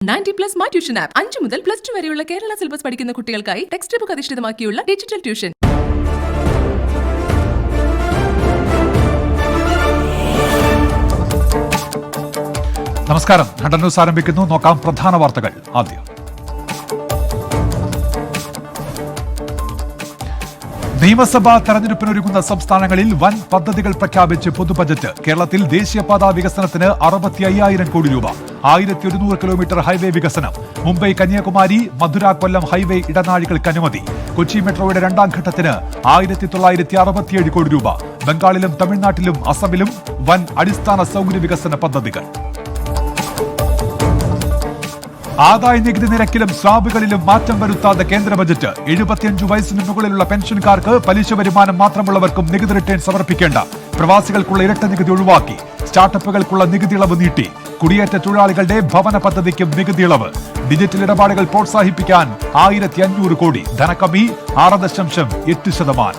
90+ my tuition app 5 മുതൽ +2 വരെയുള്ള Kerala syllabus പഠിക്കുന്ന കുട്ടികൾക്കായി ടെക്സ്റ്റ് ബുക്ക് അധിഷ്ഠിതമാക്കിയുള്ള ഡിജിറ്റൽ ട്യൂഷൻ. നമസ്കാരം. ഹണ്ടൻ ന്യൂസ് ആരംഭിക്കുന്നു. നോക്കാം പ്രധാന വാർത്തകൾ. ആദ്യം നിയമസഭാ തെരഞ്ഞെടുപ്പിനൊരുങ്ങുന്ന സംസ്ഥാനങ്ങളിൽ വൻ പദ്ധതികൾ പ്രഖ്യാപിച്ച് പൊതുബജറ്റ്. കേരളത്തിൽ ദേശീയപാതാ വികസനത്തിന് 65,000 കോടി രൂപ, 1100 കിലോമീറ്റർ ഹൈവേ വികസനം, മുംബൈ കന്യാകുമാരി മധുര കൊല്ലം ഹൈവേ ഇടനാഴികൾക്ക് അനുമതി, കൊച്ചി മെട്രോയുടെ 2ാം ഘട്ടത്തിന് 1967 കോടി രൂപ, ബംഗാളിലും തമിഴ്നാട്ടിലും അസമിലും വൻ അടിസ്ഥാന സൗകര്യ വികസന പദ്ധതികൾ. ആദായ നികുതി നിരക്കിലും സ്ലാബുകളിലും മാറ്റം വരുത്താതെ കേന്ദ്ര ബജറ്റ്. 75 വയസ്സിന് മുകളിലുള്ള പെൻഷൻകാർക്ക് പലിശ വരുമാനം മാത്രമുള്ളവർക്കും നികുതി റിട്ടേൺ സമർപ്പിക്കേണ്ട. പ്രവാസികൾക്കുള്ള ഇരട്ട നികുതി ഒഴിവാക്കി. സ്റ്റാർട്ടപ്പുകൾക്കുള്ള നികുതി ഇളവ് നീട്ടി. കുടിയേറ്റ തൊഴിലാളികളുടെ ഭവന പദ്ധതിക്കും നികുതി ഇളവ്. ഡിജിറ്റൽ ഇടപാടുകൾ പ്രോത്സാഹിപ്പിക്കാൻ 1500 കോടി. ധനകമ്മി 6.8%.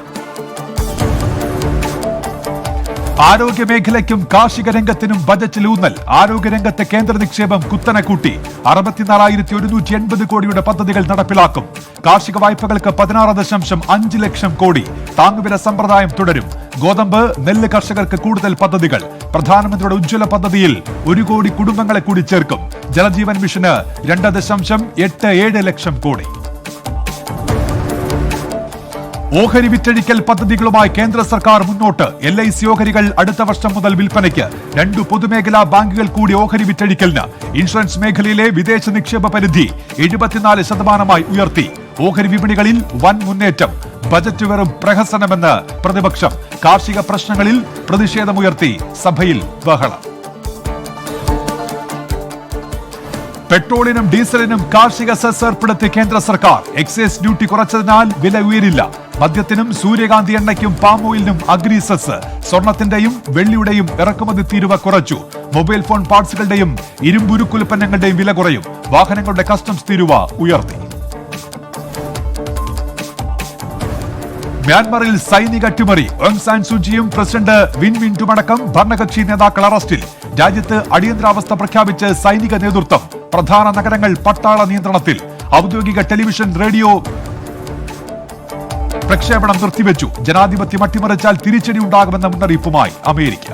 ആരോഗ്യമേഖലയ്ക്കും കാർഷിക രംഗത്തിനും ബജറ്റിൽ ഊന്നൽ. ആരോഗ്യരംഗത്തെ കേന്ദ്ര നിക്ഷേപം കുത്തനെ കൂട്ടി. 64,180 കോടിയുടെ പദ്ധതികൾ നടപ്പിലാക്കും. കാർഷിക വായ്പകൾക്ക് 16.5 ലക്ഷം കോടി. താങ്ങുവില സമ്പ്രദായം തുടരും. ഗോതമ്പ്, നെല്ല് കർഷകർക്ക് കൂടുതൽ പദ്ധതികൾ. പ്രധാനമന്ത്രിയുടെ ഉജ്ജ്വല പദ്ധതിയിൽ 1 കോടി കുടുംബങ്ങളെ കൂടി ചേർക്കും. ജലജീവൻ മിഷന് 2.87 ലക്ഷം കോടി. ഓഹരി വിറ്റഴിക്കൽ പദ്ധതികളുമായി കേന്ദ്ര സർക്കാർ മുന്നോട്ട്. LIC ഓഹരികൾ അടുത്ത വർഷം മുതൽ വിൽപ്പനയ്ക്ക്. 2 പൊതുമേഖലാ ബാങ്കുകൾ കൂടി ഓഹരി വിറ്റഴിക്കലിന്. ഇൻഷുറൻസ് മേഖലയിലെ വിദേശ നിക്ഷേപ പരിധി 74% ഉയർത്തി. ഓഹരി വിപണികളിൽ വൻ മുന്നേറ്റം. ബജറ്റ് വെറും പ്രഹസനമെന്ന് പ്രതിപക്ഷം. കാർഷിക പ്രശ്നങ്ങളിൽ പ്രതിഷേധമുയർത്തി സഭയിൽ ബഹളം. പെട്രോളിനും ഡീസലിനും കാർഷിക സെസ് ഏർപ്പെടുത്തി കേന്ദ്ര സർക്കാർ. എക്സൈസ് ഡ്യൂട്ടി കുറച്ചതിനാൽ വില ഉയരില്ല. മദ്യത്തിനും സൂര്യകാന്തി എണ്ണയ്ക്കും പാം ഓയിലിനും അഗ്രി സെസ്. സ്വർണത്തിന്റെയും വെള്ളിയുടെയും ഇറക്കുമതി തീരുവ കുറച്ചു. മൊബൈൽ ഫോൺ പാർട്സുകളുടെയും ഇരുമ്പുരുക്കുൽപ്പന്നങ്ങളുടെയും വില കുറയും. വാഹനങ്ങളുടെ കസ്റ്റംസ് തീരുവ ഉയർത്തി. മ്യാൻമറിൽ സൈനിക അട്ടിമറി. ഓങ് സാൻ സൂചിയും പ്രസിഡന്റ് വിൻ മിന്റുമടക്കം ഭരണകക്ഷി നേതാക്കൾ അറസ്റ്റിൽ. രാജ്യത്ത് അടിയന്തരാവസ്ഥ പ്രഖ്യാപിച്ച് സൈനിക നേതൃത്വം. പ്രധാന നഗരങ്ങൾ പട്ടാള നിയന്ത്രണത്തിൽ. ഔദ്യോഗിക ടെലിവിഷൻ റേഡിയോ പ്രക്ഷേപണം നിർത്തിവെച്ചു. ജനാധിപത്യം അട്ടിമറിച്ചാൽ തിരിച്ചടി ഉണ്ടാകുമെന്ന മുന്നറിയിപ്പുമായി അമേരിക്ക.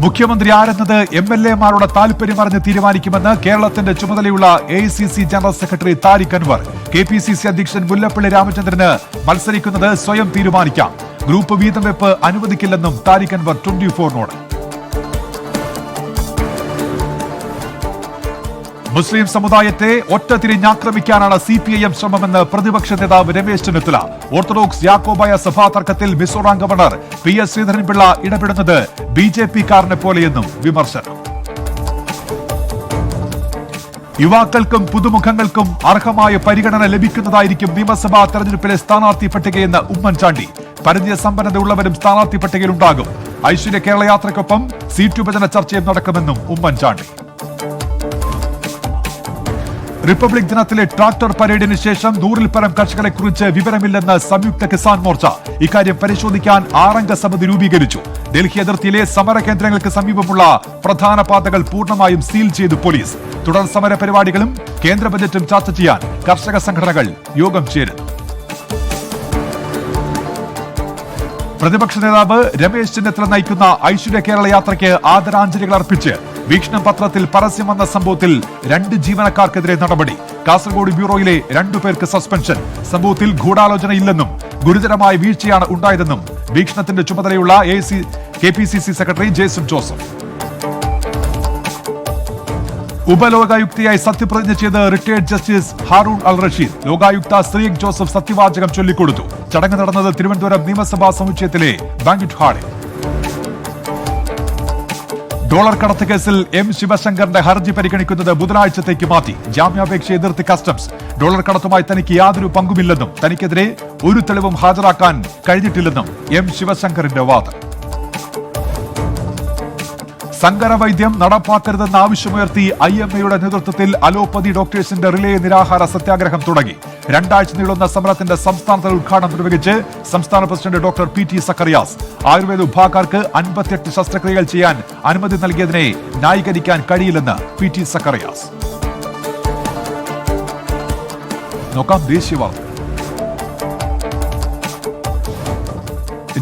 മുഖ്യമന്ത്രി ആരെന്നത് MLA-മാരുടെ താൽപര്യം അറിഞ്ഞ് തീരുമാനിക്കുമെന്ന് കേരളത്തിന്റെ ചുമതലയുള്ള AICC general secretary Tariq Anwar. KPCC അധ്യക്ഷൻ മുല്ലപ്പള്ളി രാമചന്ദ്രന് മത്സരിക്കുന്നത് സ്വയം തീരുമാനിക്കാം. ഗ്രൂപ്പ് വീതം വെപ്പ് അനുവദിക്കില്ലെന്നും താരിഖ് അൻവർ 24-നോട്. മുസ്ലിം സമുദായത്തെ ഒറ്റതിരിഞ്ഞാക്രമിക്കാനാണ് CPIM ശ്രമമെന്ന് പ്രതിപക്ഷ നേതാവ് രമേശ് ചെന്നിത്തല. ഓർത്തഡോക്സ് യാക്കോബായ സഭാ തർക്കത്തിൽ മിസോറാം ഗവർണർ PS ശ്രീധരൻപിള്ള ഇടപെടുന്നത് BJP-കാരനെ പോലെയെന്നും വിമർശനം. യുവാക്കൾക്കും പുതുമുഖങ്ങൾക്കും അർഹമായ പരിഗണന ലഭിക്കുന്നതായിരിക്കും നിയമസഭാ തെരഞ്ഞെടുപ്പിലെ സ്ഥാനാർത്ഥി പട്ടികയെന്ന് ഉമ്മൻചാണ്ടി. പരിചയ സമ്പന്നതയുള്ളവരും സ്ഥാനാർത്ഥി പട്ടികയിലുണ്ടാകും. ഐശ്വര്യ കേരള യാത്രയ്ക്കൊപ്പം സീറ്റ് വിഭജന ചർച്ചയും നടക്കുമെന്നും ഉമ്മൻചാണ്ടി. റിപ്പബ്ലിക് ദിനത്തിലെ ട്രാക്ടർ പരേഡിന് ശേഷം 100-ൽ പരം കർഷകരെ കുറിച്ച് വിവരമില്ലെന്ന് സംയുക്ത കിസാൻ മോർച്ച. ഇക്കാര്യം പരിശോധിക്കാൻ 6-അംഗ സമിതി രൂപീകരിച്ചു. ഡൽഹി അതിർത്തിയിലെ സമര കേന്ദ്രങ്ങൾക്ക് സമീപമുള്ള പ്രധാന പാതകൾ പൂർണ്ണമായും സീൽ ചെയ്തു പോലീസ്. തുടർ സമര പരിപാടികളും കേന്ദ്ര ബജറ്റും ചർച്ച ചെയ്യാൻ കർഷക സംഘടനകൾ യോഗം ചേരുന്നു. പ്രതിപക്ഷ നേതാവ് രമേശ് ചെന്നിത്തല നയിക്കുന്ന ഐശ്വര്യ കേരള യാത്രയ്ക്ക് ആദരാഞ്ജലികൾ അർപ്പിച്ച് വീക്ഷണം പത്രത്തിൽ പരസ്യം വന്ന സംഭവത്തിൽ 2 ജീവനക്കാർക്കെതിരെ നടപടി. കാസർഗോഡ് ബ്യൂറോയിലെ 2 പേർക്ക് സസ്പെൻഷൻ. സംഭവത്തിൽ ഗൂഢാലോചനയില്ലെന്നും ഗുരുതരമായ വീഴ്ചയാണ് ഉണ്ടായതെന്നും വീക്ഷണത്തിന്റെ ചുമതലയുള്ള KPCC സെക്രട്ടറി ജേസൺ ജോസഫ്. ഉപലോകായുക്തയായി സത്യപ്രതിജ്ഞ ചെയ്ത് റിട്ടയർഡ് ജസ്റ്റിസ് ഹാറൂൺ അൽ റഷീദ്. ലോകായുക്ത ശ്രീക് ജോസഫ് സത്യവാചകം ചൊല്ലിക്കൊടുത്തു. ചടങ്ങ് നടന്നത് തിരുവനന്തപുരം നിയമസഭാ സമുച്ചയത്തിലെ ബാങ്ക്വറ്റ് ഹാളിൽ. ഡോളർ കടത്ത് കേസിൽ M ശിവശങ്കറിന്റെ ഹർജി പരിഗണിക്കുന്നത് ബുധനാഴ്ചത്തേക്ക് മാറ്റി. ജാമ്യാപേക്ഷ എതിർത്ത് കസ്റ്റംസ്. ഡോളർ കടത്തുമായി തനിക്ക് യാതൊരു പങ്കുമില്ലെന്നും തനിക്കെതിരെ ഒരു തെളിവും ഹാജരാക്കാൻ കഴിഞ്ഞിട്ടില്ലെന്നും M ശിവശങ്കറിന്റെ വാദം. സങ്കരവൈദ്യം നടപ്പാക്കരുതെന്ന ആവശ്യമുയർത്തി IMA-യുടെ നേതൃത്വത്തിൽ അലോപ്പതി ഡോക്ടേഴ്സിന്റെ റിലേ നിരാഹാര സത്യാഗ്രഹം തുടങ്ങി. 2 ആഴ്ച നീളുന്ന സമരത്തിന്റെ സംസ്ഥാനതല ഉദ്ഘാടനം നിർവഹിച്ച് സംസ്ഥാന president doctor PT Zacharias Ayurveda വിഭാഗക്കാർക്ക് 58 ശസ്ത്രക്രിയകൾ ചെയ്യാൻ അനുമതി നൽകിയതിനെ ന്യായീകരിക്കാൻ കഴിയില്ലെന്ന് PT സക്കറിയാസ്. നോക്കാം ദേശീയ വാർത്ത.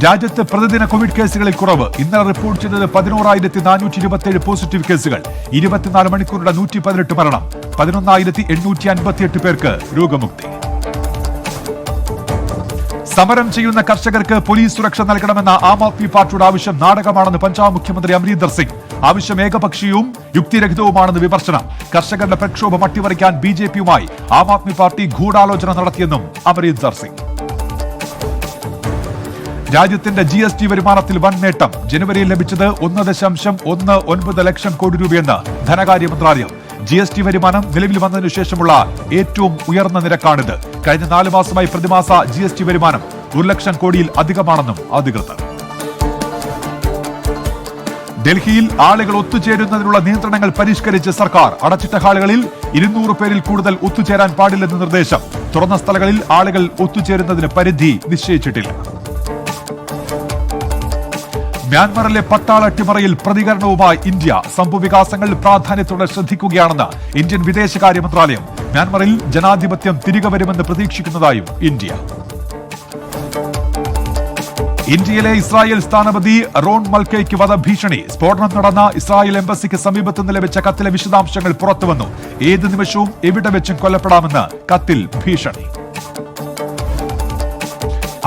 രാജ്യത്ത് പ്രതിദിന കോവിഡ് കേസുകളിൽ കുറവ്. ഇന്നലെ റിപ്പോർട്ട് ചെയ്തത് 11,427 പോസിറ്റീവ് കേസുകൾ, 24 മണിക്കൂറുടെ 118 മരണം, 11,858 പേർക്ക് രോഗമുക്തി. സമരം ചെയ്യുന്ന കർഷകർക്ക് പോലീസ് സുരക്ഷ നൽകണമെന്ന ആം ആദ്മി പാർട്ടിയുടെ ആവശ്യം നാടകമാണെന്ന് പഞ്ചാബ് മുഖ്യമന്ത്രി അമരീന്ദർ സിംഗ്. ആവശ്യം ഏകപക്ഷീയവും യുക്തിരഹിതവുമാണെന്ന് വിമർശനം. കർഷകരുടെ പ്രക്ഷോഭം അട്ടിമറിക്കാൻ BJPയുമായി ആം ആദ്മി പാർട്ടി ഗൂഢാലോചന നടത്തിയെന്നും അമരീന്ദർ സിംഗ്. രാജ്യത്തിന്റെ GST വരുമാനത്തിൽ വൻ നേട്ടം. ജനുവരിയിൽ ലഭിച്ചത് 1.19 ലക്ഷം കോടി രൂപയെന്ന് ധനകാര്യ മന്ത്രാലയം. GST വരുമാനം നിലവിൽ വന്നതിനു ശേഷമുള്ള ഏറ്റവും ഉയർന്ന നിരക്കാണിത്. കഴിഞ്ഞ 4 മാസമായി പ്രതിമാസ GST വരുമാനം 1 ലക്ഷം കോടിയിൽ അധികമാണെന്നും അധികൃതർ. ഡൽഹിയിൽ ആളുകൾ ഒത്തുചേരുന്നതിനുള്ള നിയന്ത്രണങ്ങൾ പരിഷ്കരിച്ച് സർക്കാർ. അടച്ചിട്ട ഹാളുകളിൽ 200 പേരിൽ കൂടുതൽ ഒത്തുചേരാൻ പാടില്ലെന്ന് നിർദ്ദേശം. തുറന്ന സ്ഥലങ്ങളിൽ ആളുകൾ ഒത്തുചേരുന്നതിന് പരിധി നിശ്ചയിച്ചിട്ടില്ല. മ്യാൻമറിലെ പട്ടാള അട്ടിമറിയിൽ പ്രതികരണവുമായി ഇന്ത്യ. സംഭവവികാസങ്ങൾ പ്രാധാന്യത്തോടെ ശ്രദ്ധിക്കുകയാണെന്ന് ഇന്ത്യൻ വിദേശകാര്യ മന്ത്രാലയം. മ്യാൻമറിൽ ജനാധിപത്യം തിരികെ വരുമെന്ന് പ്രതീക്ഷിക്കുന്നതായും ഇന്ത്യ. ഇന്ത്യയിലെ ഇസ്രായേൽ സ്ഥാനപതി റോൺ മൽക്കയ്ക്ക് വധഭീഷണി. സ്ഫോടനം നടന്ന ഇസ്രായേൽ എംബസിക്ക് സമീപത്ത് നിന്ന് ലഭിച്ച കത്തിലെ വിശദാംശങ്ങൾ പുറത്തുവന്നു. ഏത് നിമിഷവും എവിടെ വെച്ചും കൊല്ലപ്പെടാമെന്ന് കത്തിൽ ഭീഷണി.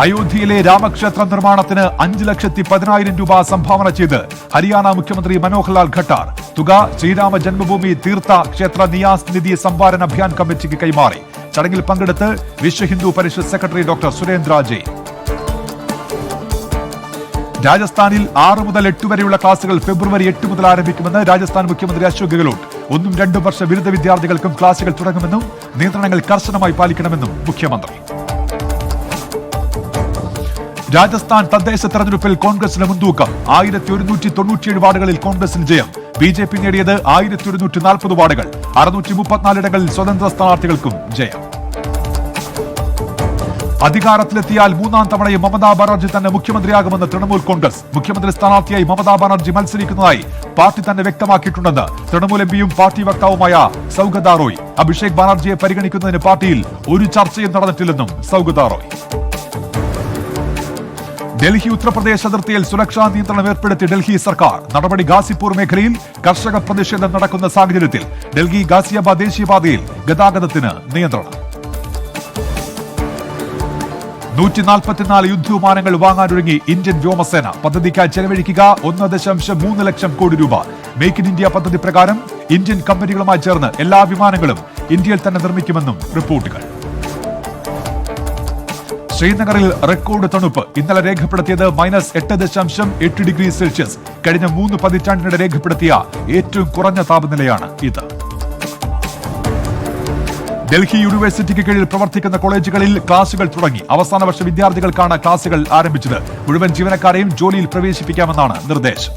അയോധ്യയിലെ രാമക്ഷേത്ര നിർമ്മാണത്തിന് 5,10,000 രൂപ സംഭാവന ചെയ്ത് ഹരിയാന മുഖ്യമന്ത്രി മനോഹർ ലാൽ ഖട്ടാർ. തുക ശ്രീരാമ ജന്മഭൂമി തീർത്ഥ ക്ഷേത്ര നിയാസ് നിധി സംഭാരണ അഭിയാൻ കമ്മിറ്റിക്ക് കൈമാറി. ചടങ്ങിൽ പങ്കെടുത്ത് വിശ്വ ഹിന്ദു പരിഷത്ത് സെക്രട്ടറി ഡോക്ടർ സുരേന്ദ്ര ജെയിൻ. രാജസ്ഥാനിൽ 6 മുതൽ 8 വരെയുള്ള ക്ലാസുകൾ ഫെബ്രുവരി 8 മുതൽ ആരംഭിക്കുമെന്ന് രാജസ്ഥാൻ മുഖ്യമന്ത്രി അശോക് ഗെഹ്ലോട്ട്. 1-2 വർഷ ബിരുദ വിദ്യാർത്ഥികൾക്കും ക്ലാസുകൾ തുടങ്ങുമെന്നും നിയന്ത്രണങ്ങൾ കർശനമായി പാലിക്കണമെന്നും മുഖ്യമന്ത്രി. രാജസ്ഥാൻ തദ്ദേശ തെരഞ്ഞെടുപ്പിൽ കോൺഗ്രസിന് മുൻതൂക്കം. 1197 വാർഡുകളിൽ കോൺഗ്രസിന് ജയം. BJP നേടിയത് 1140 വാർഡുകൾ. 634 ഇടങ്ങളിൽ സ്വതന്ത്ര സ്ഥാനാർത്ഥികൾക്കും ജയം. അധികാരത്തിലെത്തിയാൽ 3-ാം തവണയും മമതാ ബാനർജി തന്നെ മുഖ്യമന്ത്രിയാകുമെന്ന് തൃണമൂൽ കോൺഗ്രസ്. മുഖ്യമന്ത്രി സ്ഥാനാർത്ഥിയായി മമതാ ബാനർജി മത്സരിക്കുന്നതായി പാർട്ടി തന്നെ വ്യക്തമാക്കിയിട്ടുണ്ടെന്ന് തൃണമൂൽ MPയും പാർട്ടി വക്താവുമായ സൗഗത റോയ്. അഭിഷേക് ബാനർജിയെ പരിഗണിക്കുന്നതിന് പാർട്ടിയിൽ ഒരു ചർച്ചയും നടന്നിട്ടില്ലെന്നും സൗഗത റോയ്. ഡൽഹി ഉത്തർപ്രദേശ് അതിർത്തിയിൽ സുരക്ഷാ നിയന്ത്രണം ഏർപ്പെടുത്തി ഡൽഹി സർക്കാർ. നടപടി ഗാസിപൂർ മേഖലയിൽ കർഷക പ്രതിഷേധം നടക്കുന്ന സാഹചര്യത്തിൽ ഡൽഹി ഗാസിയാബാദ് ദേശീയപാതയിൽ ഗതാഗതത്തിന് നിയന്ത്രണം. 144 യുദ്ധവിമാനങ്ങൾ വാങ്ങാനൊരുങ്ങി ഇന്ത്യൻ വ്യോമസേന. പദ്ധതിക്കായി ചെലവഴിക്കുക 1.3 ലക്ഷം കോടി രൂപ. മേക്ക് ഇൻ ഇന്ത്യ പദ്ധതി പ്രകാരം ഇന്ത്യൻ കമ്പനികളുമായി ചേർന്ന് എല്ലാ വിമാനങ്ങളും ഇന്ത്യയിൽ തന്നെ നിർമ്മിക്കുമെന്നും റിപ്പോർട്ടുകൾ. ശ്രീനഗറിൽ റെക്കോർഡ് തണുപ്പ്. ഇന്നലെ രേഖപ്പെടുത്തിയത് -8.8 ഡിഗ്രി സെൽഷ്യസ്. കഴിഞ്ഞ 3 പതിറ്റാണ്ടിനിടെ രേഖപ്പെടുത്തിയ ഏറ്റവും കുറഞ്ഞ താപനിലയാണ് ഇത്. ഡൽഹി യൂണിവേഴ്സിറ്റിക്ക് കീഴിൽ പ്രവർത്തിക്കുന്ന കോളേജുകളിൽ ക്ലാസുകൾ തുടങ്ങി. അവസാന വർഷ വിദ്യാർത്ഥികൾക്കാണ് ക്ലാസുകൾ ആരംഭിച്ചത്. മുഴുവൻ ജീവനക്കാരെയും ജോലിയിൽ പ്രവേശിപ്പിക്കാമെന്നാണ് നിർദ്ദേശം.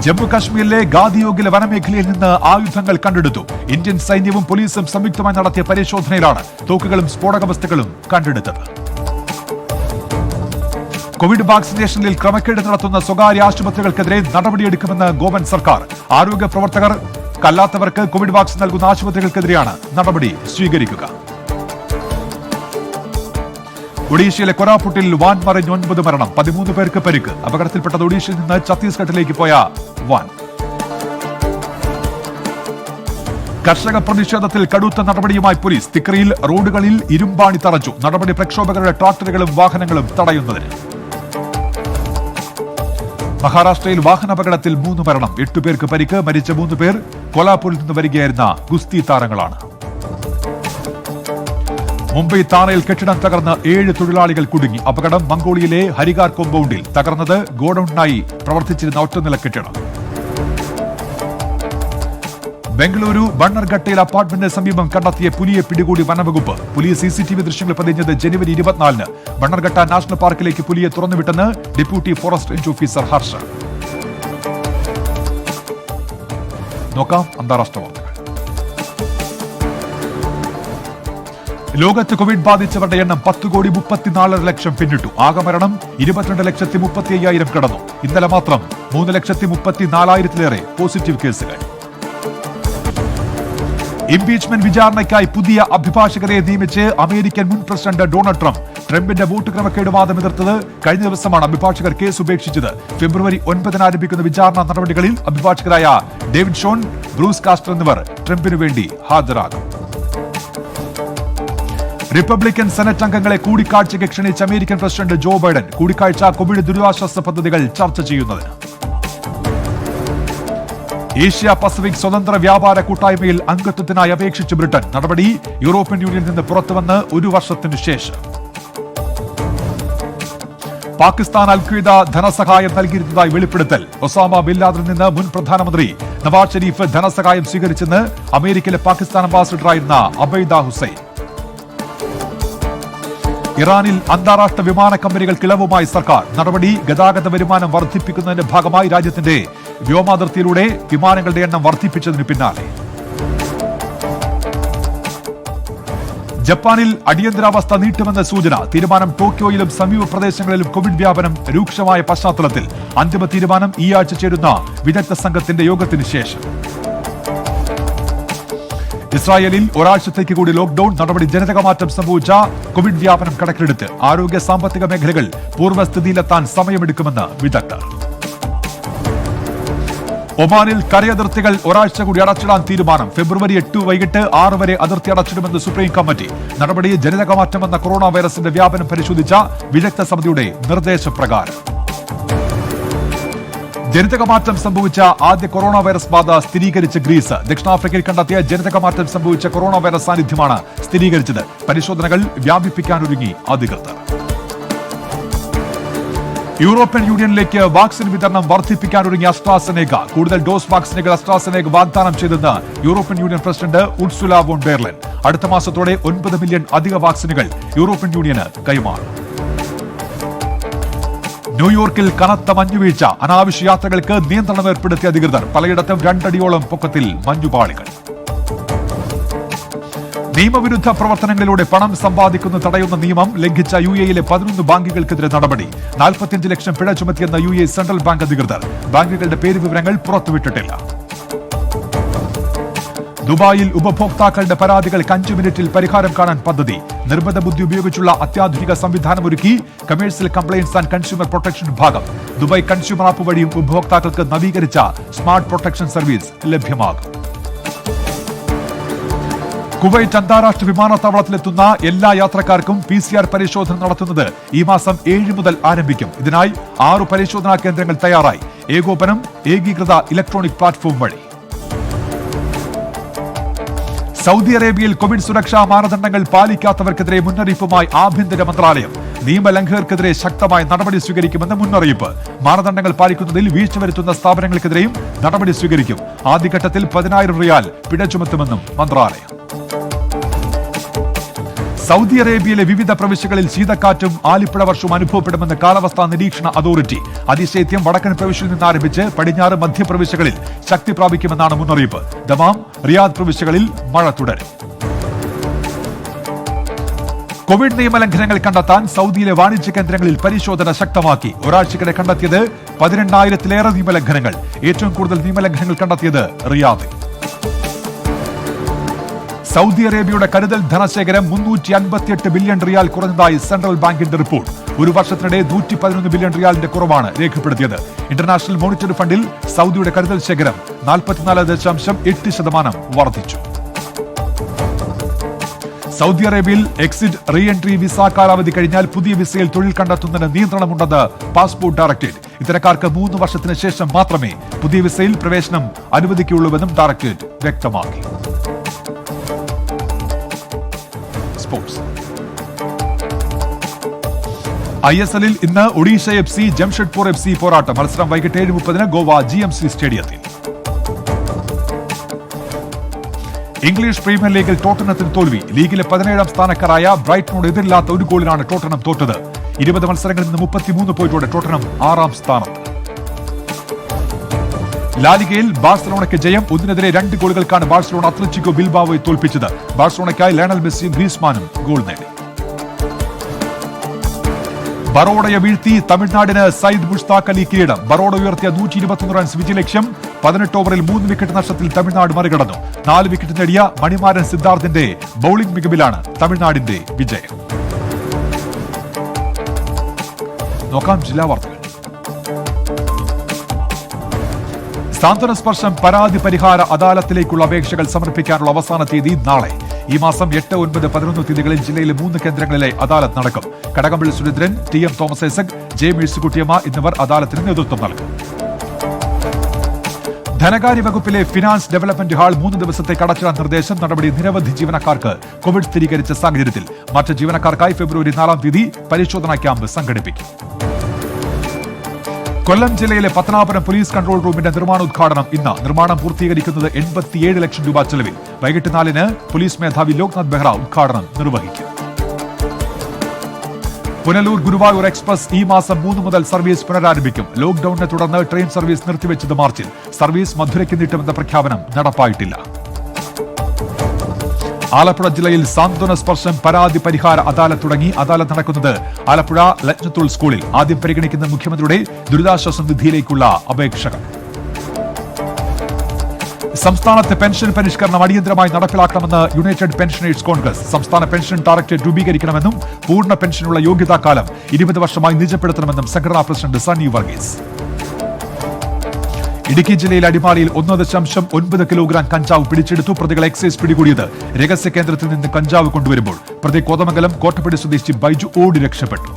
ജമ്മു കാശ്മീരിലെ ഗാദിയോഗിലെ വനമേഖലയിൽ നിന്ന് ആയുധങ്ങൾ കണ്ടെടുത്തു. ഇന്ത്യൻ സൈന്യവും പോലീസും സംയുക്തമായി നടത്തിയ പരിശോധനയിലാണ് തോക്കുകളും സ്ഫോടക വസ്തുക്കളും കണ്ടെടുത്തത്. കോവിഡ് വാക്സിനേഷനിൽ ക്രമക്കേട് നടത്തുന്ന സ്വകാര്യ ആശുപത്രികൾക്കെതിരെ നടപടിയെടുക്കുമെന്ന് ഗോവൻ സർക്കാർ. ആരോഗ്യ പ്രവർത്തകർക്കല്ലാത്തവർക്ക് കോവിഡ് വാക്സിൻ നൽകുന്ന ആശുപത്രികൾക്കെതിരെയാണ് നടപടി സ്വീകരിക്കുക. ഒഡീഷയിലെ കൊരാപുട്ടിൽ വാൻ മറിഞ്ഞ് 9 മരണം, 13 പേർക്ക് പരിക്ക്. അപകടത്തിൽപ്പെട്ടത് ഒഡീഷയിൽ നിന്ന് ഛത്തീസ്ഗഡിലേക്ക് പോയ വാൻ. കർഷക പ്രതിഷേധത്തിൽ കടുത്ത നടപടിയുമായി പോലീസ്. തിക്രിയിൽ റോഡുകളിൽ ഇരുമ്പാണി തറച്ചു. നടപടി പ്രക്ഷോഭകരുടെ ട്രാക്ടറുകളും വാഹനങ്ങളും തടയുന്നതിന്. മഹാരാഷ്ട്രയിൽ വാഹനാപകടത്തിൽ 3 മരണം, 8 പേർക്ക് പരിക്ക്. മരിച്ച 3 പേർ കൊലാപൂരിൽ നിന്ന് വരികയായിരുന്ന ഗുസ്തി താരങ്ങളാണ്. മുംബൈ താണയിൽ കെട്ടിടം തകർന്ന് 7 തൊഴിലാളികൾ കുടുങ്ങി. അപകടം മംഗോളിയയിലെ ഹരികാർ കോമ്പൗണ്ടിൽ. തകർന്നത് ഗോഡൌണിനായി പ്രവർത്തിച്ചിരുന്ന ഒറ്റനില കെട്ടിടം. ബംഗളൂരു ബണ്ണർഘട്ടയിൽ അപ്പാർട്ട്മെന്റിന് സമീപം കണ്ടെത്തിയ പുലിയെ പിടികൂടി വനവകുപ്പ്. പുലി CCTV ദൃശ്യങ്ങൾ പതിഞ്ഞത് ജനുവരി 24-ന്. ബണ്ണർഘട്ട നാഷണൽ പാർക്കിലേക്ക് പുലിയെ തുറന്നുവിട്ടെന്ന് deputy forest range officer Harsha. നോക്കാം അന്താരാഷ്ട്ര വാർത്തകൾ. ലോകത്ത് കോവിഡ് ബാധിച്ചവരുടെ എണ്ണം 10,34,00,000 പിന്നിട്ടു. ആകെ മരണം 22,35,000 കടന്നു. ഇന്നലെ മാത്രം 3,34,000-ലേറെ പോസിറ്റീവ് കേസുകൾ. ഇംപീച്ച്മെന്റ് വിചാരണയ്ക്കായി പുതിയ അഭിഭാഷകരെ നിയമിച്ച് അമേരിക്കൻ മുൻ പ്രസിഡന്റ് ഡൊണാൾഡ് ട്രംപ്. ട്രംപിന്റെ വോട്ട് ക്രമക്കേട് വാദം എതിർത്തത് കഴിഞ്ഞ ദിവസമാണ് അഭിഭാഷകർ കേസ് ഉപേക്ഷിച്ചത്. ഫെബ്രുവരി 9 ആരംഭിക്കുന്ന വിചാരണ നടപടികളിൽ അഭിഭാഷകരായ ഡേവിഡ് ഷോൺ, ബ്രൂസ് കാസ്റ്റർ എന്നിവർ ട്രംപിനു വേണ്ടി ഹാജരാകും. റിപ്പബ്ലിക്കൻ സെനറ്റ് അംഗങ്ങളെ കൂടിക്കാഴ്ചയ്ക്ക് ക്ഷണിച്ച അമേരിക്കൻ പ്രസിഡന്റ് ജോ ബൈഡൻ. കൂടിക്കാഴ്ച കോവിഡ് ദുരിതാശ്വാസ പദ്ധതികൾ ചർച്ച ചെയ്യുന്നതിന്. ഏഷ്യ പസഫിക് സ്വതന്ത്ര വ്യാപാര കൂട്ടായ്മയിൽ അംഗത്വത്തിനായി അപേക്ഷിച്ച് ബ്രിട്ടൻ. നടപടി യൂറോപ്യൻ യൂണിയനിൽ നിന്ന് പുറത്തുവന്ന് 1 വർഷത്തിനു ശേഷം. പാകിസ്ഥാൻ അൽ-ഖ്വയ്ദ ധനസഹായം നൽകിയിരുന്നതായി വെളിപ്പെടുത്തൽ. ഒസാമ ബിൻ ലാദനിൽ നിന്ന് മുൻ പ്രധാനമന്ത്രി നവാസ് ഷെരീഫ് ധനസഹായം സ്വീകരിച്ചെന്ന് അമേരിക്കയിലെ പാകിസ്ഥാൻ അംബാസിഡറായിരുന്ന അബൈദ ഹുസൈൻ. ഇറാനിൽ അന്താരാഷ്ട്ര വിമാന കമ്പനികൾക്ക് ഇളവുമായി സർക്കാർ. നടപടി ഗതാഗത വരുമാനം വർദ്ധിപ്പിക്കുന്നതിന്റെ ഭാഗമായി രാജ്യത്തിന്റെ വ്യോമാതിർത്തിയിലൂടെ വിമാനങ്ങളുടെ എണ്ണം വർദ്ധിപ്പിച്ചതിന് പിന്നാലെ. ജപ്പാനിൽ അടിയന്തരാവസ്ഥ നീട്ടുമെന്ന സൂചന. തീരുമാനം ടോക്കിയോയിലും സമീപ പ്രദേശങ്ങളിലും കോവിഡ് വ്യാപനം രൂക്ഷമായ പശ്ചാത്തലത്തിൽ. അന്തിമ തീരുമാനം ഈ ആഴ്ച ചേരുന്ന വിദഗ്ധ സംഘത്തിന്റെ യോഗത്തിന് ശേഷം. ഇസ്രായേലിൽ ഒരാഴ്ചത്തേക്ക് കൂടി ലോക്ഡൌൺ. നടപടി ജനിതകമാറ്റം സംഭവിച്ച കോവിഡ് വ്യാപനം കണക്കിലെടുത്ത്. ആരോഗ്യ സാമ്പത്തിക മേഖലകൾ പൂർവ്വസ്ഥിതിയിലെത്താൻ സമയമെടുക്കുമെന്ന് വിദഗ്ധർ. ഒമാനിൽ കരയതിർത്തികൾ ഒരാഴ്ച കൂടി അടച്ചിടാൻ തീരുമാനം. ഫെബ്രുവരി 8 വൈകിട്ട് 6 വരെ അതിർത്തി അടച്ചിടുമെന്ന് സുപ്രീം കമ്മിറ്റി. നടപടി ജനിതകമാറ്റമെന്ന കൊറോണ വൈറസിന്റെ വ്യാപനം പരിശോധിച്ച വിദഗ്ധ സമിതിയുടെ നിർദ്ദേശപ്രകാരം. ജനിതകമാറ്റം സംഭവിച്ച ആദ്യ കൊറോണ വൈറസ് ബാധ സ്ഥിരീകരിച്ച ഗ്രീസ്. ദക്ഷിണാഫ്രിക്കയിൽ കണ്ടെത്തിയ ജനിതകമാറ്റം സംഭവിച്ച കൊറോണ വൈറസ് സാന്നിധ്യമാണ് സ്ഥിരീകരിച്ചത്. പരിശോധനകൾ വ്യാപിപ്പിക്കാനൊരുങ്ങി അധികൃതർ. യൂറോപ്യൻ യൂണിയനിലേക്ക് വാക്സിൻ വിതരണം വർദ്ധിപ്പിക്കാനൊരുങ്ങി അസ്ട്രാസെനേക. കൂടുതൽ ഡോസ് വാക്സിനുകൾ അസ്ട്രാസെനേക വാഗ്ദാനം ചെയ്തെന്ന് European Union president Ursula von der Leyen. അടുത്ത മാസത്തോടെ 9 മില്യൺ അധിക വാക്സിനുകൾ യൂറോപ്യൻ യൂണിയന് കൈമാറും. ന്യൂയോർക്കിൽ കനത്ത മഞ്ഞുവീഴ്ച. അനാവശ്യ യാത്രകൾക്ക് നിയന്ത്രണം ഏർപ്പെടുത്തിയ അധികൃതർ. പലയിടത്തും 2 അടിയോളം പൊക്കത്തിൽ മഞ്ഞുപാളികൾ. നിയമവിരുദ്ധ പ്രവർത്തനങ്ങളിലൂടെ പണം സമ്പാദിക്കുന്നത് തടയുന്ന നിയമം ലംഘിച്ച UAE-യിലെ 11 ബാങ്കുകൾക്കെതിരെ നടപടി. 45 ലക്ഷം പിഴ ചുമത്തിയെന്ന UAE സെൻട്രൽ ബാങ്ക് അധികൃതർ. ബാങ്കുകളുടെ പേര് വിവരങ്ങൾ പുറത്തുവിട്ടിട്ടില്ല. ദുബായിൽ ഉപഭോക്താക്കളുടെ പരാതികൾക്ക് 5 മിനിറ്റിൽ പരിഹാരം കാണാൻ പദ്ധതി. നിർമ്മിത ബുദ്ധി ഉപയോഗിച്ചുള്ള അത്യാധുനിക സംവിധാനമൊരുക്കി commercial compliance and consumer protection വിഭാഗം. ദുബായ് കൺസ്യൂമർ ആപ്പ് വഴിയും ഉപഭോക്താക്കൾക്ക് നവീകരിച്ച സ്മാർട്ട് പ്രൊട്ടക്ഷൻ സർവീസ് ലഭ്യമാകും. കുവൈറ്റ് അന്താരാഷ്ട്ര വിമാനത്താവളത്തിലെത്തുന്ന എല്ലാ യാത്രക്കാർക്കും PCR പരിശോധന നടത്തുന്നത് ഈ മാസം 7 മുതൽ ആരംഭിക്കും. ഇതിനായി 6 പരിശോധനാ കേന്ദ്രങ്ങൾ തയ്യാറായി. ഏകോപനം ഏകീകൃത ഇലക്ട്രോണിക് പ്ലാറ്റ്ഫോം വഴി. സൗദി അറേബ്യയിൽ കോവിഡ് സുരക്ഷാ മാനദണ്ഡങ്ങൾ പാലിക്കാത്തവർക്കെതിരെ മുന്നറിയിപ്പുമായി ആഭ്യന്തര മന്ത്രാലയം. നിയമലംഘകർക്കെതിരെ ശക്തമായ നടപടി സ്വീകരിക്കുമെന്ന് മുന്നറിയിപ്പ്. മാനദണ്ഡങ്ങൾ പാലിക്കുന്നതിൽ വീഴ്ച വരുത്തുന്ന സ്ഥാപനങ്ങൾക്കെതിരെയും നടപടി സ്വീകരിക്കും. ആദ്യഘട്ടത്തിൽ 10,000 റിയാൽ പിഴ ചുമത്തുമെന്നും മന്ത്രാലയം. സൗദി അറേബ്യയിലെ വിവിധ പ്രവിശ്യകളിൽ ശീതക്കാറ്റും ആലിപ്പഴ വർഷവും അനുഭവപ്പെടുമെന്ന് കാലാവസ്ഥാ നിരീക്ഷണ അതോറിറ്റി. അതിശൈത്യം വടക്കൻ പ്രവിശ്യയിൽ നിന്ന് ആരംഭിച്ച് പടിഞ്ഞാറ് മധ്യപ്രവിശ്യകളിൽ ശക്തി പ്രാപിക്കുമെന്നാണ് മുന്നറിയിപ്പ്. ദമാം, റിയാദ് പ്രവിശ്യകളിൽ മഴ തുടരും. കോവിഡ് നിയമലംഘനങ്ങൾ കണ്ടെത്താൻ സൗദിയിലെ വാണിജ്യ കേന്ദ്രങ്ങളിൽ പരിശോധന ശക്തമാക്കി. ഒരാഴ്ചക്കിടെ കണ്ടെത്തിയത് 12,000-ലേറെ നിയമലംഘനങ്ങൾ. ഏറ്റവും കൂടുതൽ നിയമലംഘനങ്ങൾ കണ്ടെത്തിയത് റിയാദിൽ. സൗദി അറേബ്യയുടെ കരുതൽ ധനശേഖരം 358 ബില്യൺ റിയാൽ കുറഞ്ഞതായി സെൻട്രൽ ബാങ്കിന്റെ റിപ്പോർട്ട്. ഒരു വർഷത്തിനിടെ 111 ബില്യൺ റിയാലിന്റെ കുറവാണ് രേഖപ്പെടുത്തിയത്. ഇന്റർനാഷണൽ മോണിറ്ററി ഫണ്ടിൽ സൗദിയുടെ കരുതൽ ശേഖരം 44.8% വർദ്ധിച്ചു. സൗദി അറേബ്യയിൽ എക്സിറ്റ് റീ എൻട്രി വിസ കാലാവധി കഴിഞ്ഞാൽ പുതിയ വിസയിൽ തൊഴിൽ കണ്ടെത്തുന്നതിന് നിയന്ത്രണമുണ്ടെന്ന് പാസ്പോർട്ട് ഡയറക്ടറേറ്റ്. ഇത്തരക്കാർക്ക് 3 വർഷത്തിന് ശേഷം മാത്രമേ പുതിയ വിസയിൽ പ്രവേശനം അനുവദിക്കുകയുള്ളൂവെന്നും ഡയറക്ടറേറ്റ് വ്യക്തമാക്കി. ISL-ൽ ഇന്ന് ഒഡീഷ FC ജംഷഡ്പൂർ FC പോരാട്ടം. മത്സരം വൈകിട്ട് 7:30 ഗോവ GMC സ്റ്റേഡിയത്തിൽ. ഇംഗ്ലീഷ് പ്രീമിയർ ലീഗിൽ ടോട്ടനത്തിന് തോൽവി. ലീഗിലെ 17ാം സ്ഥാനക്കാരായ ബ്രൈറ്റനോട് എതിരില്ലാത്ത ഒരു ഗോളിനാണ് ടോട്ടനം തോറ്റത്. 20 മത്സരങ്ങളിൽ നിന്ന് 33 പോയിന്റോടെ ടോട്ടനം 6ാം സ്ഥാനത്ത്. ലാലിഗയിൽ ബാഴ്സലോണയ്ക്ക് ജയം. 1-നെതിരെ 2 ഗോളുകൾക്കാണ് ബാഴ്സലോണ അത്ലറ്റിക്കോ ബിൽബാവോയെ തോൽപ്പിച്ചത്. ബാഴ്സലോണയ്ക്കായി ലയണൽ മെസ്സിയും ഗ്രീസ്മാനും ഗോൾ നേടി. ബറോഡയെ വീഴ്ത്തി തമിഴ്നാടിന് സയ്യിദ് മുഷ്താഖ് അലി കിരീടം. ബറോഡ ഉയർത്തിയ 121 റൺസ് വിജയലക്ഷ്യം. 18 ഓവറിൽ 3 വിക്കറ്റ് നഷ്ടത്തിൽ തമിഴ്നാട് മറികടന്നു. 4 വിക്കറ്റ് നേടിയ മണിമാരൻ സിദ്ധാർത്ഥിന്റെ ബൌളിംഗ് മികവിലാണ് തമിഴ്നാടിന്റെ വിജയം. നോക്കാം ജില്ലാ വാർത്തകൾ. സാന്ത്വന സ്പർശം പരാതി പരിഹാര അദാലത്തിലേക്കുള്ള അപേക്ഷകൾ സമർപ്പിക്കാനുള്ള അവസാന തീയതി നാളെ. ഈ മാസം 8, 9, 11 തീയതികളിൽ ജില്ലയിലെ 3 കേന്ദ്രങ്ങളിലെ അദാലത്ത് നടക്കും. Kadakampally Surendran, TM Thomas Isaac, J Mercykuttyamma എന്നിവർ അദാലത്തിന് നേതൃത്വം നൽകും. ധനകാര്യ വകുപ്പിലെ ഫിനാൻസ് ഡെവലപ്മെന്റ് ഹാൾ 3 ദിവസത്തേക്ക് അടച്ചിടാൻ നിർദ്ദേശം. നടപടി നിരവധി ജീവനക്കാർക്ക് കോവിഡ് സ്ഥിരീകരിച്ച സാഹചര്യത്തിൽ. മറ്റ് ജീവനക്കാർക്കായി ഫെബ്രുവരി 4 തീയതി പരിശോധനാ ക്യാമ്പ് സംഘടിപ്പിക്കും. കൊല്ലം ജില്ലയിലെ പത്തനാപുരം പോലീസ് കൺട്രോൾ റൂമിന്റെ നിർമ്മാണോദ്ഘാടനം ഇന്ന്. നിർമ്മാണം പൂർത്തീകരിക്കുന്നത് 87 ലക്ഷം രൂപ ചെലവിൽ. വൈകിട്ട് 4-ന് പോലീസ് മേധാവി ലോക്നാഥ് ബെഹ്റ ഉദ്ഘാടനം നിർവഹിക്കും. പുനലൂർ ഗുരുവായൂർ എക്സ്പ്രസ് ഈ മാസം 3 മുതൽ സർവീസ് പുനരാരംഭിക്കും. ലോക്ഡൌണിനെ തുടർന്ന് ട്രെയിൻ സർവീസ് നിർത്തിവെച്ചത് മാർച്ചിൽ. സർവീസ് മധുരയ്ക്ക് നീട്ടുമെന്ന പ്രഖ്യാപനം നടപ്പായിട്ടില്ല. ആലപ്പുഴ ജില്ലയിൽ സാന്ത്വന സ്പർശം പരാതി പരിഹാര അദാലത്ത് തുടങ്ങി. അദാലത്ത് നടക്കുന്നത് ആലപ്പുഴ ലജ്നത്തുൾ സ്കൂളിൽ. ആദ്യം പരിഗണിക്കുന്ന മുഖ്യമന്ത്രിയുടെ ദുരിതാശ്വാസ നിധിയിലേക്കുള്ള അപേക്ഷകൾ. സംസ്ഥാനത്ത് പെൻഷൻ പരിഷ്കരണം അടിയന്തരമായി നടപ്പിലാക്കണമെന്ന് യുണൈറ്റഡ് പെൻഷനേഴ്സ് കോൺഗ്രസ്. സംസ്ഥാന പെൻഷൻ ഡയറക്ടറേറ്റ് രൂപീകരിക്കണമെന്നും പൂർണ്ണ പെൻഷനുള്ള യോഗ്യതാകാലം 20 വർഷമായി നിജപ്പെടുത്തണമെന്നും സംഘടനാ പ്രസിഡന്റ് സണ്ണി വർഗീസ്. ഇടുക്കി ജില്ലയിലെ അടിമാലിയിൽ 1.9 കിലോഗ്രാം കഞ്ചാവ് പിടിച്ചെടുത്തു. പ്രതികൾ എക്സൈസ് പിടികൂടിയത് രഹസ്യ കേന്ദ്രത്തിൽ നിന്ന് കഞ്ചാവ് കൊണ്ടുവരുമ്പോൾ. പ്രതി കോതമംഗലം കോട്ടപ്പടി സ്വദേശി ബൈജു ഓടി രക്ഷപ്പെട്ടു.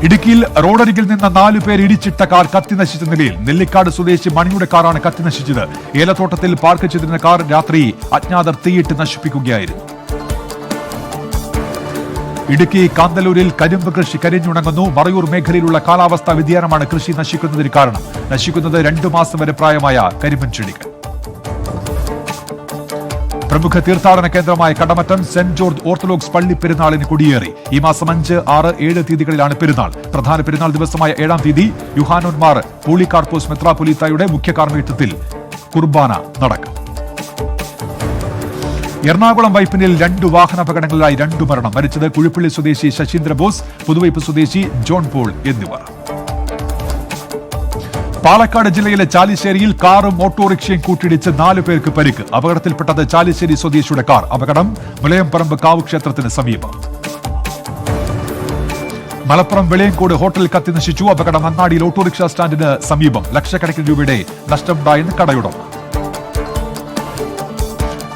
ഇടുക്കിയിൽ റോഡരികിൽ നിന്ന് 4 പേർ ഇടിച്ചിട്ട കാർ കത്തിനശിച്ച നിലയിൽ. നെല്ലിക്കാട് സ്വദേശി മണിയുടെ കാറാണ് കത്തിനശിച്ചത്. ഏലത്തോട്ടത്തിൽ പാർക്ക് ചെയ്തിരുന്ന കാർ രാത്രി അജ്ഞാതർ തീയിട്ട് നശിപ്പിക്കുകയായിരുന്നു. ഇടുക്കി കാന്തല്ലൂരിൽ കരിമ്പ് കൃഷി കരിഞ്ഞുണങ്ങുന്നു. മറയൂർ മേഖലയിലുള്ള കാലാവസ്ഥാ വ്യതിയാനമാണ് കൃഷി നശിക്കുന്നതിന് കാരണം. നശിക്കുന്നത് 2 മാസം വരെ പ്രായമായ കരിമ്പൻ ചെടികൾ. പ്രമുഖ തീർത്ഥാടന കേന്ദ്രമായ കടമറ്റം സെന്റ് ജോർജ് ഓർത്തഡോക്സ് പള്ളി പെരുന്നാളിന് കൊടിയേറി. ഈ മാസം 5, 6, 7 തീയതികളിലാണ് പെരുന്നാൾ. പ്രധാന പെരുന്നാൾ ദിവസമായ 7-ാം തീയതി യുഹാനോന്മാർ പോളികാർപ്പോസ് മെത്രാപ്പൊലീത്തായുടെ മുഖ്യ കാർമ്മികത്വത്തിൽ കുർബാന നടക്കും. എറണാകുളം വൈപ്പിനിൽ 2 വാഹനാപകടങ്ങളിലായി 2 മരണം. മരിച്ചത് കുഴിപ്പള്ളി സ്വദേശി ശശീന്ദ്ര ബോസ്, പുതുവൈപ്പ് സ്വദേശി ജോൺ പോൾ എന്നിവർ. പാലക്കാട് ജില്ലയിലെ ചാലിശ്ശേരിയിൽ കാറും ഓട്ടോറിക്ഷയും കൂട്ടിയിടിച്ച് 4 പേർക്ക് പരിക്ക്. അപകടത്തിൽപ്പെട്ടത് ചാലിശ്ശേരി സ്വദേശിയുടെ കാർ. അപകടം മുലയംപറമ്പ് കാവ് ക്ഷേത്രത്തിന് സമീപം. മലപ്പുറം വെളിയങ്കോട് ഹോട്ടൽ കത്തിനശിച്ചു. അപകടം അങ്ങാടിയിൽ ഓട്ടോറിക്ഷ സ്റ്റാൻഡിന് സമീപം. ലക്ഷക്കണക്കിന് രൂപയുടെ നഷ്ടമുണ്ടായെന്ന് കടയുടമ.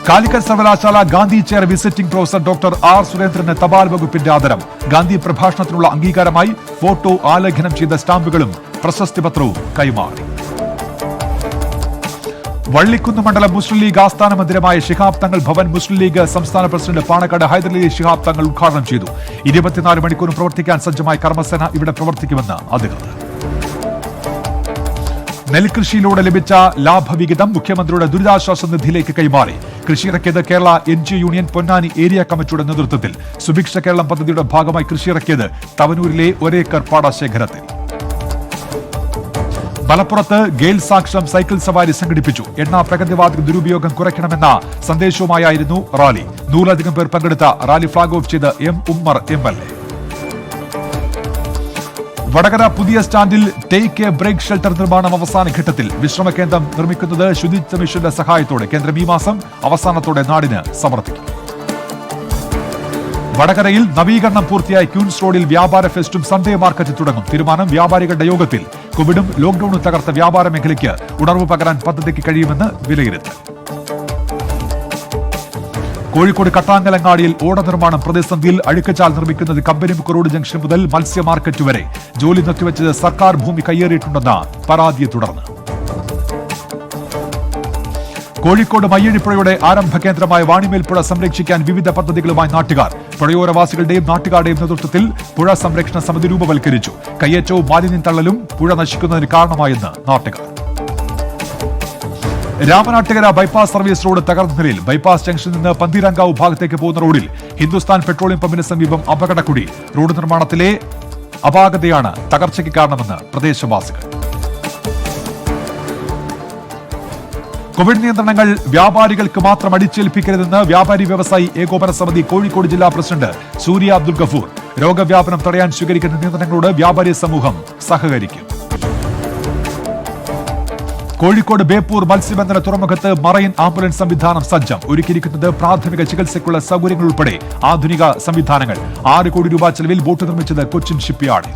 കാലിക്കറ്റ് സർവകലാശാല Gandhi chair visiting professor doctor R സുരേന്ദ്രന് തപാൽ വകുപ്പിന്റെ ആദരം. ഗാന്ധി പ്രഭാഷണത്തിനുള്ള അംഗീകാരമായി ഫോട്ടോ ആലേഖനം ചെയ്ത സ്റ്റാമ്പുകളും പ്രശസ്തി പത്രവും കൈമാറി. വള്ളിക്കുന്ന് മണ്ഡലം മുസ്ലിം ലീഗ് ആസ്ഥാന മന്ദിരമായ ശിഹാബ് തങ്ങൾ ഭവൻ മുസ്ലിം ലീഗ് സംസ്ഥാന പ്രസിഡന്റ് പാണക്കാട് ഹൈദരലി ശിഹാബ് തങ്ങൾ ഉദ്ഘാടനം ചെയ്തു. 24 മണിക്കൂർ പ്രവർത്തിക്കാൻ സജ്ജമായ കർമ്മസേന ഇവിടെ പ്രവർത്തിക്കുമെന്ന് അധികൃതർ. നെൽകൃഷിയിലൂടെ ലഭിച്ച ലാഭവിഹിതം മുഖ്യമന്ത്രിയുടെ ദുരിതാശ്വാസ നിധിയിലേക്ക് കൈമാറി. കൃഷിയിറക്കിയത് Kerala NGO union Ponnani area കമ്മിറ്റിയുടെ നേതൃത്വത്തിൽ. സുഭിക്ഷ കേരളം പദ്ധതിയുടെ ഭാഗമായി കൃഷിയിറക്കിയത് തവനൂരിലെ 1 ഏക്കർ പാടശേഖരത്തിൽ. മലപ്പുറത്ത് ഗെയിൽ സാക്ഷ്യം സൈക്കിൾ സവാരി സംഘടിപ്പിച്ചു. എണ്ണ പ്രഗതിവാതക ദുരുപയോഗം കുറയ്ക്കണമെന്ന സന്ദേശവുമായിരുന്നു റാലി. 100-ലധികം പേർ പങ്കെടുത്ത റാലി ഫ്ളാഗ് ഓഫ് ചെയ്ത് M ഉമ്മർ MLA. വടകര പുതിയ സ്റ്റാൻഡിൽ ടേക്ക് എ ബ്രേക്ക് ഷെൽട്ടർ നിർമ്മാണം അവസാന ഘട്ടത്തിൽ. വിശ്രമ കേന്ദ്രം നിർമ്മിക്കുന്നത് ശുചിത്വ മിഷന്റെ സഹായത്തോടെ. കേന്ദ്രം ഈ മാസം അവസാനത്തോടെ നാടിന് സമർപ്പിക്കും. വടകരയിൽ നവീകരണം പൂർത്തിയായി ക്യൂൻസ് റോഡിൽ വ്യാപാര ഫെസ്റ്റും സൺഡേ മാർക്കറ്റ് തുടങ്ങും. തീരുമാനം വ്യാപാരികളുടെ യോഗത്തിൽ. കോവിഡും ലോക്ഡൌണും തകർത്ത വ്യാപാര മേഖലയ്ക്ക് ഉണർവ് പകരാൻ പദ്ധതിക്ക് കഴിയുമെന്ന് വിലയിരുത്തൽ. കോഴിക്കോട് കട്ടാങ്ങലങ്ങാടിയിൽ ഓട നിർമ്മാണം പ്രതിസന്ധിയിൽ. അഴുക്കച്ചാൽ നിർമ്മിക്കുന്നത് കമ്പനിമുക്ക് റോഡ് ജംഗ്ഷൻ മുതൽ മത്സ്യ മാർക്കറ്റ് വരെ. ജോലി നിർത്തിവെച്ചത് സർക്കാർ ഭൂമി കയ്യേറിയിട്ടുണ്ടെന്ന പരാതിയെ തുടർന്ന്. കോഴിക്കോട് മയ്യഴിപ്പുഴയുടെ ആരംഭ കേന്ദ്രമായ വാണിമേൽപ്പുഴ സംരക്ഷിക്കാൻ വിവിധ പദ്ധതികളുമായി നാട്ടുകാർ. പുഴയോരവാസികളുടെയും നാട്ടുകാരുടെയും നേതൃത്വത്തിൽ പുഴ സംരക്ഷണ സമിതി രൂപവൽക്കരിച്ചു. കയ്യേറ്റവും മാലിന്യം തള്ളലും പുഴ നശിക്കുന്നതിന് കാരണമായെന്ന് നാട്ടുകാർ. രാമനാട്ടുകര ബൈപ്പാസ് സർവീസ് റോഡ് തകർന്ന നിലയിൽ. ബൈപ്പാസ് ജംഗ്ഷനിൽ നിന്ന് പന്തീരാങ്കാവ് ഭാഗത്തേക്ക് പോകുന്ന റോഡിൽ ഹിന്ദുസ്ഥാൻ പെട്രോളിയം പമ്പിന് സമീപം അപകടക്കുഴി. റോഡ് നിർമ്മാണത്തിലെ അപാകതയാണ് തകർച്ചയ്ക്ക് കാരണമെന്ന് പ്രദേശവാസികൾ. കോവിഡ് നിയന്ത്രണങ്ങൾ വ്യാപാരികൾക്ക് മാത്രം അടിച്ചേൽപ്പിക്കരുതെന്ന് വ്യാപാരി വ്യവസായി ഏകോപന സമിതി കോഴിക്കോട് ജില്ലാ പ്രസിഡന്റ് സൂര്യ അബ്ദുൽ ഗഫൂർ. രോഗവ്യാപനം തടയാൻ സ്വീകരിക്കുന്ന നിയന്ത്രണങ്ങളോട് വ്യാപാരി സമൂഹം സഹകരിക്കും. കോഴിക്കോട് ബേപ്പൂർ മത്സ്യബന്ധന തുറമുഖത്ത് മറൈൻ ആംബുലൻസ് സംവിധാനം സജ്ജം. ഒരുക്കിയിരിക്കുന്നത് പ്രാഥമിക ചികിത്സയ്ക്കുള്ള സൗകര്യങ്ങൾ ഉൾപ്പെടെ ആധുനിക സംവിധാനങ്ങൾ. 6 കോടി രൂപ ചെലവിൽ ബോട്ട് നിർമ്മിച്ചത് കൊച്ചിൻ ഷിപ്പ്യാർഡ്.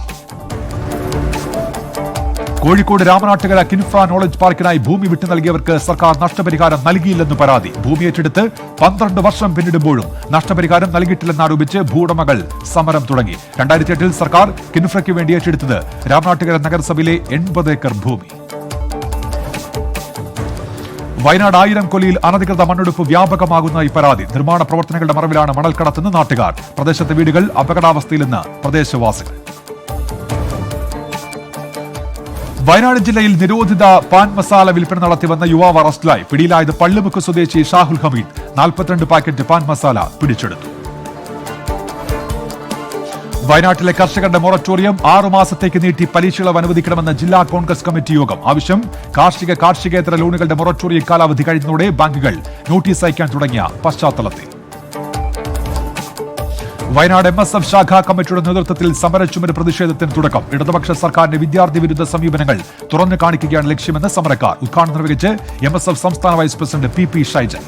കോഴിക്കോട് രാമനാട്ടുകര കിൻഫ്ര നോളജ് പാർക്കിനായി ഭൂമി വിട്ടു നൽകിയവർക്ക് സർക്കാർ നഷ്ടപരിഹാരം നൽകിയില്ലെന്ന് പരാതി. ഭൂമി ഏറ്റെടുത്ത് 12 വർഷം പിന്നിടുമ്പോഴും നഷ്ടപരിഹാരം നൽകിയിട്ടില്ലെന്നാരോപിച്ച് ഭൂവുടമകൾ സമരം തുടങ്ങി. 2008 സർക്കാർ കിൻഫ്രയ്ക്ക് വേണ്ടി ഏറ്റെടുത്തത് രാമനാട്ടുകര നഗരസഭയിലെ 80 ഏക്കർ ഭൂമി. വയനാട് 1000 കൊല്ലിയിൽ അനധികൃത മണ്ണെടുപ്പ് വ്യാപകമാകുന്നതായി പരാതി. നിർമ്മാണ പ്രവർത്തനങ്ങളുടെ മറവിലാണ് മണൽക്കടത്തെന്ന് നാട്ടുകാർ. പ്രദേശത്തെ വീടുകൾ അപകടാവസ്ഥയിലെന്ന് പ്രദേശവാസികൾ. വയനാട് ജില്ലയിൽ നിരോധിത പാൻ മസാല വിൽപ്പന നടത്തിവന്ന യുവാവ് അറസ്റ്റിലായി. പിടിയിലായത് പള്ളിമുക്ക് സ്വദേശി ഷാഹുൽ ഹമീദ്. 42 പാക്കറ്റ് പാൻ മസാല പിടിച്ചെടുത്തു. വയനാട്ടിലെ കർഷകരുടെ മൊറട്ടോറിയം 6 മാസത്തേക്ക് നീട്ടി പലിശയിളവ് അനുവദിക്കണമെന്ന് ജില്ലാ കോൺഗ്രസ് കമ്മിറ്റി യോഗം. ആവശ്യം കാർഷികേതര ലോണുകളുടെ മൊറട്ടോറിയം കാലാവധി കഴിഞ്ഞതോടെ ബാങ്കുകൾ നോട്ടീസ് അയക്കാൻ തുടങ്ങിയ പശ്ചാത്തലത്തിൽ വയനാട് MSF ശാഖാ കമ്മിറ്റിയുടെ നേതൃത്വത്തിൽ സമരച്ചുമര് പ്രതിഷേധത്തിന് തുടക്കം. ഇടതുപക്ഷ സർക്കാരിന്റെ വിദ്യാർത്ഥി വിരുദ്ധ സമീപനങ്ങൾ തുറന്നു കാണിക്കുകയാണ് ലക്ഷ്യമെന്ന് സമരക്കാർ. ഉദ്ഘാടനം നിർവഹിച്ച് MSF സംസ്ഥാന vice president PP Shaijan.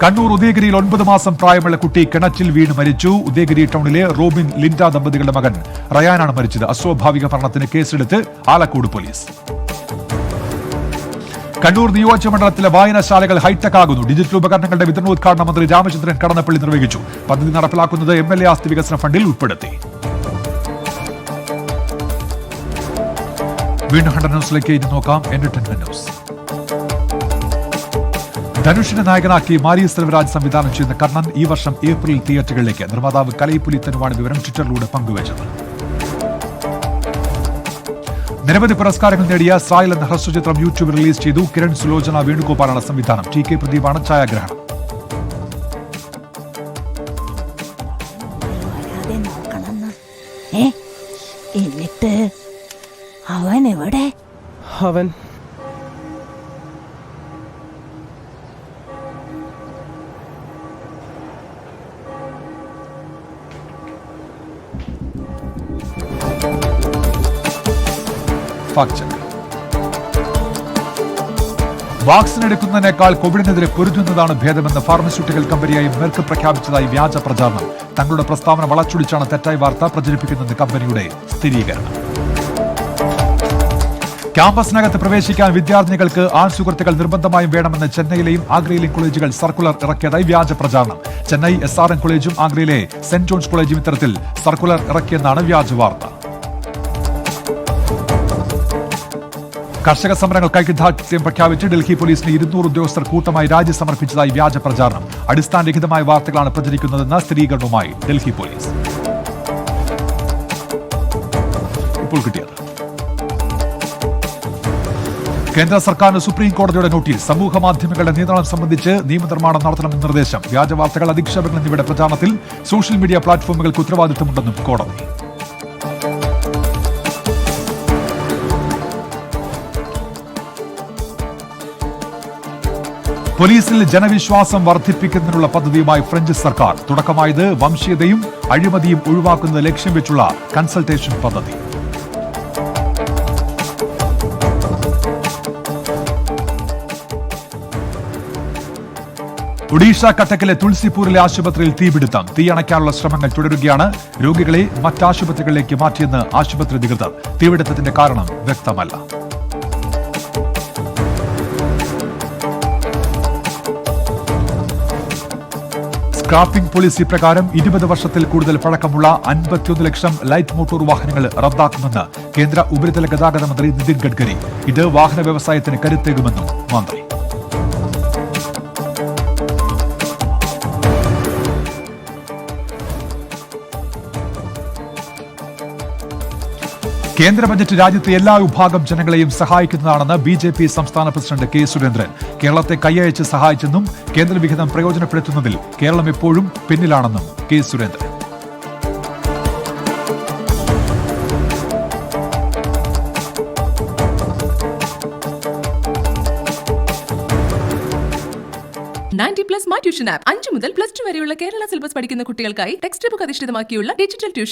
Kannur ഉദയഗിരിയിൽ 9 മാസം പ്രായമുള്ള കുട്ടി കിണറ്റിൽ വീണ് മരിച്ചു. ഉദയഗിരി ടൗണിലെ റോബിൻ ലിൻഡ ദമ്പതികളുടെ മകൻ റയാനാണ് മരിച്ചത്. അസ്വാഭാവിക മരണത്തിന് കേസെടുത്ത് ആലക്കോട് പോലീസ്. കണ്ണൂർ നിയോജകമണ്ഡലത്തിലെ വായനശാലകൾ ഹൈടെക് ആകുന്നു. ഡിജിറ്റൽ ഉപകരണങ്ങളുടെ വിതരണോദ്ഘാടനം മന്ത്രി രാമചന്ദ്രൻ കടന്നപ്പള്ളി നിർവഹിച്ചു. പദ്ധതി നടപ്പിലാക്കുന്നത് MLA ആസ്തി വികസന ഫണ്ടിൽ ഉൾപ്പെടുത്തി. വീണ്ടും 100 ന്യൂസിലേക്ക് ഇനി നോക്കാം. Entertainment news. ധനുഷിനെ നായകനാക്കി മാരി സെൽവരാജ് സംവിധാനം ചെയ്യുന്ന കർണൻ ഈ വർഷം ഏപ്രിൽ തിയേറ്ററുകളിലേക്ക്. നിർമ്മാതാവ് കലൈപുലി തനുവാണ് വിവരം ട്വിറ്ററിലൂടെ പങ്കുവച്ചത്. നിരവധി പുരസ്കാരങ്ങൾ നേടിയ സായൽ എന്ന ഹ്രസ്വചിത്രം യൂട്യൂബിൽ റിലീസ് ചെയ്തു. കിരൺ സുലോചന വേണുഗോപാലാണ് സംവിധാനം. TK പ്രദീപാണ് ഛായാഗ്രഹണം. എന്നിട്ട് അവൻ എവിടെ? അവൻ വാക്സിൻ എടുക്കുന്നതിനേക്കാൾ കോവിഡിനെതിരെ പൊരുതുന്നതാണ് ഭേദമെന്ന് ഫാർമസ്യൂട്ടിക്കൽ കമ്പനിയായി മെർക്ക് പ്രഖ്യാപിച്ചതായി വ്യാജ പ്രചാരണം. തങ്ങളുടെ പ്രസ്താവന വളച്ചൊടിച്ചാണ് തെറ്റായ വാർത്ത പ്രചരിപ്പിക്കുന്നതെന്ന് കമ്പനിയുടെ സ്ഥിരീകരണം. ക്യാമ്പസിനകത്ത് പ്രവേശിക്കാൻ വിദ്യാർത്ഥിനികൾക്ക് ആൺസുഹൃത്തുക്കൾ നിർബന്ധമായും വേണമെന്ന് ചെന്നൈയിലെയും ആഗ്രയിലെയും കോളേജുകൾ സർക്കുലർ ഇറക്കിയതായി വ്യാജ പ്രചാരണം. ചെന്നൈ SRM കോളേജും ആഗ്രയിലെ സെന്റ് ജോൺസ് കോളേജും ഇത്തരത്തിൽ സർക്കുലർ ഇറക്കിയെന്നാണ് വ്യാജ വാർത്ത. കർഷക സമരങ്ങൾക്ക് ഐക്യദാർഢ്യം പ്രഖ്യാപിച്ച് ഡൽഹി പോലീസിന് 200 ഉദ്യോഗസ്ഥർ കൂട്ടമായി രാജി സമർപ്പിച്ചതായി വ്യാജ പ്രചാരണം. അടിസ്ഥാനരഹിതമായ വാർത്തകളാണ് പ്രചരിക്കുന്നതെന്ന സ്ഥിരീകരണവുമായി ഡൽഹി പോലീസ്. ഇപ്പോൾ കിട്ടിയത് കേന്ദ്ര സർക്കാരിന് സുപ്രീം കോടതിയുടെ നോട്ടീസ്. സമൂഹ മാധ്യമങ്ങളുടെ നിയന്ത്രണം സംബന്ധിച്ച് നിയമനിർമ്മാണം നടത്തണമെന്ന നിർദ്ദേശം. വ്യാജവാർത്തകൾ, അധിക്ഷേപങ്ങൾ എന്നിവയുടെ പ്രചാരണത്തിൽ സോഷ്യൽ മീഡിയ പ്ലാറ്റ്ഫോമുകൾക്ക് ഉത്തരവാദിത്തമുണ്ടെന്നും കോടതി. പോലീസിൽ ജനവിശ്വാസം വർദ്ധിപ്പിക്കുന്നതിനുള്ള പദ്ധതിയുമായി ഫ്രഞ്ച് സർക്കാർ. തുടക്കമായത് വംശീയതയും അഴിമതിയും ഒഴിവാക്കുന്നത് ലക്ഷ്യം വെച്ചുള്ള കൺസൾട്ടേഷൻ പദ്ധതി. ഒഡീഷ കട്ടക്കിലെ തുൾസിപൂരിലെ ആശുപത്രിയിൽ തീപിടുത്തം. തീയണയ്ക്കാനുള്ള ശ്രമങ്ങൾ തുടരുകയാണ്. രോഗികളെ മറ്റാശുപത്രികളിലേക്ക് മാറ്റിയെന്ന് ആശുപത്രി അധികൃതർ. തീപിടുത്തത്തിന്റെ കാരണം വ്യക്തമല്ല. സ്ക്രാപ്പിംഗ് പോളിസി പ്രകാരം 20 വർഷത്തിൽ കൂടുതൽ പഴക്കമുള്ള 51 ലക്ഷം ലൈറ്റ് മോട്ടോർ വാഹനങ്ങൾ റദ്ദാക്കുമെന്ന് കേന്ദ്ര ഉപരിതല ഗതാഗത മന്ത്രി നിതിൻ ഗഡ്കരി. ഇത് വാഹന വ്യവസായത്തിന് കരുത്തേകുമെന്നും മന്ത്രി. കേന്ദ്ര ബജറ്റ് രാജ്യത്തെ എല്ലാ വിഭാഗം ജനങ്ങളെയും സഹായിക്കുന്നതാണെന്ന് BJP സംസ്ഥാന പ്രസിഡന്റ് K സുരേന്ദ്രൻ. കേരളത്തെ കൈയയച്ച് സഹായിച്ചെന്നും കേന്ദ്ര വിഹിതം പ്രയോജനപ്പെടുത്തുന്നതിൽ കേരളം എപ്പോഴും പിന്നിലാണെന്നും K Surendran. 90+ my tuition app 5 മുതൽ +2 വരെയുള്ള കേരള സിലബസ് പഠിക്കുന്ന കുട്ടികൾക്കായി ടെക്സ്റ്റ് ബുക്ക് അധിഷ്ഠിതമാക്കിയുള്ള ഡിജിറ്റൽ ട്യൂഷൻ.